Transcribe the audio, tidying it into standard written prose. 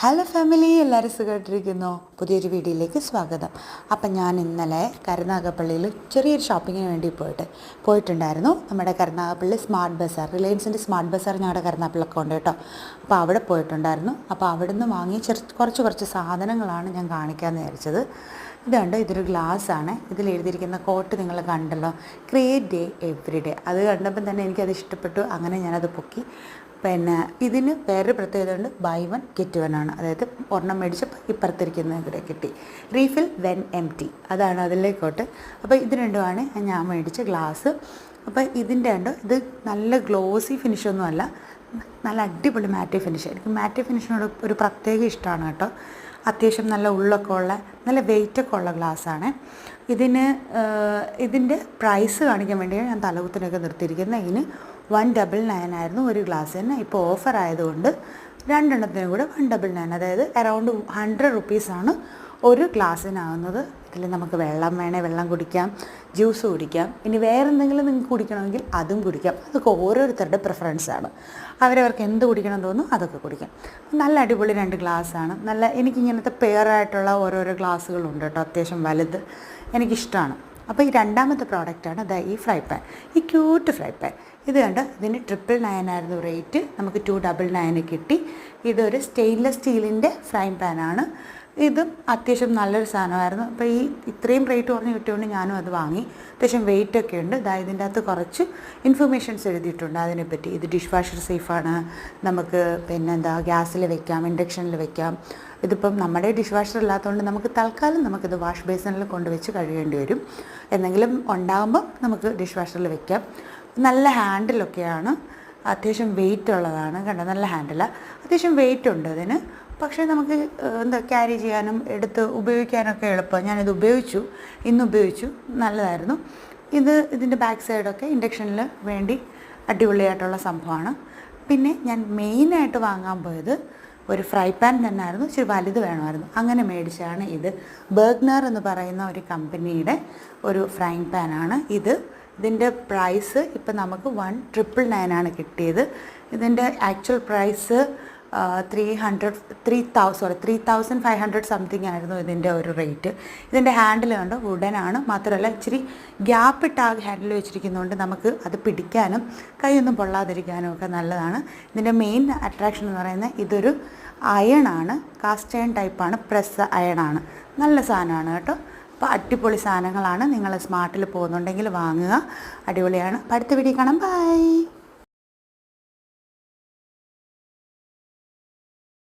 Hello family, എല്ലാവരും സുഖമായിട്ടിരിക്കുന്നു. പുതിയൊരു വീഡിയോയിലേക്ക് സ്വാഗതം. അപ്പം ഞാൻ ഇന്നലെ കരുനാഗപ്പള്ളിയിൽ ചെറിയൊരു ഷോപ്പിങ്ങിന് വേണ്ടി പോയിട്ടുണ്ടായിരുന്നു. നമ്മുടെ കരുനാഗപ്പള്ളി സ്മാർട്ട് ബസാർ, റിലയൻസിൻ്റെ സ്മാർട്ട് ബസാർ ഞങ്ങളുടെ കരുനാഗപ്പള്ളിയൊക്കെ ഉണ്ട് കേട്ടോ. അപ്പോൾ അവിടെ പോയിട്ടുണ്ടായിരുന്നു. അപ്പോൾ അവിടെ നിന്ന് വാങ്ങിയ കുറച്ച് സാധനങ്ങളാണ് ഞാൻ കാണിക്കാമെന്ന് വിചാരിച്ചത്. ഇതൊരു ഗ്ലാസ്സാണ്. ഇതിൽ എഴുതിയിരിക്കുന്ന കോട്ട് നിങ്ങൾ കണ്ടല്ലോ, ക്രിയേറ്റ് ഡേ എവറി ഡേ. അത് കണ്ടപ്പം തന്നെ എനിക്കത് ഇഷ്ടപ്പെട്ടു. അങ്ങനെ ഞാനത് പൊക്കി. പിന്നെ ഇതിന് വേറൊരു പ്രത്യേകത ഉണ്ട്, ബൈ വൺ ഗെറ്റ് വൺ ആണ്. അതായത് ഒരെണ്ണം മേടിച്ചപ്പോൾ ഇപ്പുറത്തിരിക്കുന്ന ഇവിടെ കിട്ടി. റീഫിൽ വെൻ എം ടി, അതാണ് അതിലേക്കോട്ട്. അപ്പോൾ ഇത് രണ്ടുമാണ് ഞാൻ മേടിച്ച ഗ്ലാസ്. അപ്പോൾ ഇതിൻ്റെ ഇത് നല്ല ഗ്ലോസി ഫിനിഷൊന്നും അല്ല, നല്ല അടിപൊളി മാറ്റ് ഫിനിഷ്. എനിക്ക് മാറ്റ് ഫിനിഷിനോട് ഒരു പ്രത്യേക ഇഷ്ടമാണ് കേട്ടോ. അത്യാവശ്യം നല്ല ഉള്ളൊക്കെ ഉള്ള, നല്ല വെയിറ്റൊക്കെ ഉള്ള ഗ്ലാസ്സാണ്. ഇതിൻ്റെ പ്രൈസ് കാണിക്കാൻ വേണ്ടിയാണ് ഞാൻ തലകുത്തിനൊക്കെ നിർത്തിയിരിക്കുന്നത്. ഇതിന് 199 ആയിരുന്നു ഒരു ഗ്ലാസ്സിന്. ഇപ്പോൾ ഓഫർ ആയതുകൊണ്ട് രണ്ടെണ്ണത്തിനും കൂടെ 199, അതായത് അറൗണ്ട് 100 റുപ്പീസാണ് ഒരു ഗ്ലാസ്സിനാവുന്നത്. ഇതിൽ നമുക്ക് വെള്ളം വേണേൽ വെള്ളം കുടിക്കാം, ജ്യൂസ് കുടിക്കാം, ഇനി വേറെ എന്തെങ്കിലും നിങ്ങൾക്ക് കുടിക്കണമെങ്കിൽ അതും കുടിക്കാം. അതൊക്കെ ഓരോരുത്തരുടെ പ്രിഫറൻസാണ്. അവരവർക്ക് എന്ത് കുടിക്കണം തോന്നും അതൊക്കെ കുടിക്കാം. നല്ല അടിപൊളി 2 ഗ്ലാസ്സാണ്. നല്ല എനിക്കിങ്ങനത്തെ പെയറായിട്ടുള്ള ഓരോരോ ഗ്ലാസ്സുകളുണ്ട് കേട്ടോ, അത്യാവശ്യം വലുത്, എനിക്കിഷ്ടമാണ്. അപ്പോൾ ഈ രണ്ടാമത്തെ പ്രോഡക്റ്റാണ് ഈ ഫ്രൈ പാൻ, ഈ ക്യൂട്ട് ഫ്രൈ പാൻ. ഇത് കണ്ട് ഇതിന് 999 ആയിരുന്നു റേറ്റ്, നമുക്ക് 299 കിട്ടി. ഇതൊരു സ്റ്റെയിൻലെസ് സ്റ്റീലിൻ്റെ ഫ്രൈ പാനാണ്. ഇതും അത്യാവശ്യം നല്ലൊരു സാധനമായിരുന്നു. അപ്പോൾ ഈ ഇത്രയും റേറ്റ് കുറഞ്ഞ് കിട്ടിയതുകൊണ്ട് ഞാനും അത് വാങ്ങി. അത്യാവശ്യം വെയിറ്റൊക്കെ ഉണ്ട്. ഇതിൻ്റെ അകത്ത് കുറച്ച് ഇൻഫർമേഷൻസ് എഴുതിയിട്ടുണ്ട് അതിനെപ്പറ്റി. ഇത് ഡിഷ് വാഷർ സേഫാണ്, നമുക്ക് ഗ്യാസിൽ വെക്കാം, ഇൻഡക്ഷനിൽ വെക്കാം. ഇതിപ്പം നമ്മുടെ ഡിഷ് വാഷർ ഇല്ലാത്തതുകൊണ്ട് നമുക്ക് തൽക്കാലം നമുക്കിത് വാഷ് ബേസിനിൽ കൊണ്ടുവച്ച് കഴുകേണ്ടി വരും. എന്തെങ്കിലും ഉണ്ടാകുമ്പം നമുക്ക് ഡിഷ് വാഷറിൽ വെക്കാം. നല്ല ഹാൻഡിലൊക്കെയാണ്, അത്യാവശ്യം വെയിറ്റ് ഉള്ളതാണ്. കണ്ടോ, നല്ല ഹാൻഡിലാണ്, അത്യാവശ്യം വെയിറ്റ് ഉണ്ട് അതിന്. പക്ഷേ നമുക്ക് ക്യാരി ചെയ്യാനും എടുത്ത് ഉപയോഗിക്കാനൊക്കെ എളുപ്പമാണ്. ഞാനിത് ഇന്ന് ഉപയോഗിച്ചു, നല്ലതായിരുന്നു. ഇതിൻ്റെ ബാക്ക് സൈഡൊക്കെ ഇൻഡക്ഷനിൽ വേണ്ടി അടിപൊളിയായിട്ടുള്ള സംഭവമാണ്. പിന്നെ ഞാൻ മെയിനായിട്ട് വാങ്ങാൻ പോയത് ഒരു ഫ്രൈ പാൻ തന്നെ ആയിരുന്നു. ഇച്ചിരി വലുത് വേണമായിരുന്നു, അങ്ങനെ മേടിച്ചാണ് ഇത്. ബർഗ്നർ എന്ന് പറയുന്ന ഒരു കമ്പനിയുടെ ഒരു ഫ്രൈ പാനാണ് ഇത്. ഇതിൻ്റെ പ്രൈസ് ഇപ്പം നമുക്ക് 1,999 കിട്ടിയത്. ഇതിൻ്റെ ആക്ച്വൽ പ്രൈസ് 3,500 സംതിങ് ആയിരുന്നു ഇതിൻ്റെ ഒരു റേറ്റ്. ഇതിൻ്റെ ഹാൻഡിൽ കണ്ടോ, വുഡനാണ്. മാത്രമല്ല ഇച്ചിരി ഗ്യാപ്പിട്ട് ആ ഹാൻഡിൽ വെച്ചിരിക്കുന്നതുകൊണ്ട് നമുക്ക് അത് പിടിക്കാനും കൈയൊന്നും പൊള്ളാതിരിക്കാനും ഒക്കെ നല്ലതാണ്. ഇതിൻ്റെ മെയിൻ അട്രാക്ഷൻ എന്ന് പറയുന്നത് ഇതൊരു അയണാണ്, കാസ്റ്റ് അയൺ ടൈപ്പാണ്, പ്രസ് അയണാണ്. നല്ല സാധനമാണ് കേട്ടോ. അപ്പോൾ അടിപൊളി സാധനങ്ങളാണ്. നിങ്ങൾ സ്മാർട്ടിൽ പോകുന്നുണ്ടെങ്കിൽ വാങ്ങുക, അടിപൊളിയാണ്. അപ്പോൾ അടുത്ത വീഡിയോ കാണാം, ബൈ.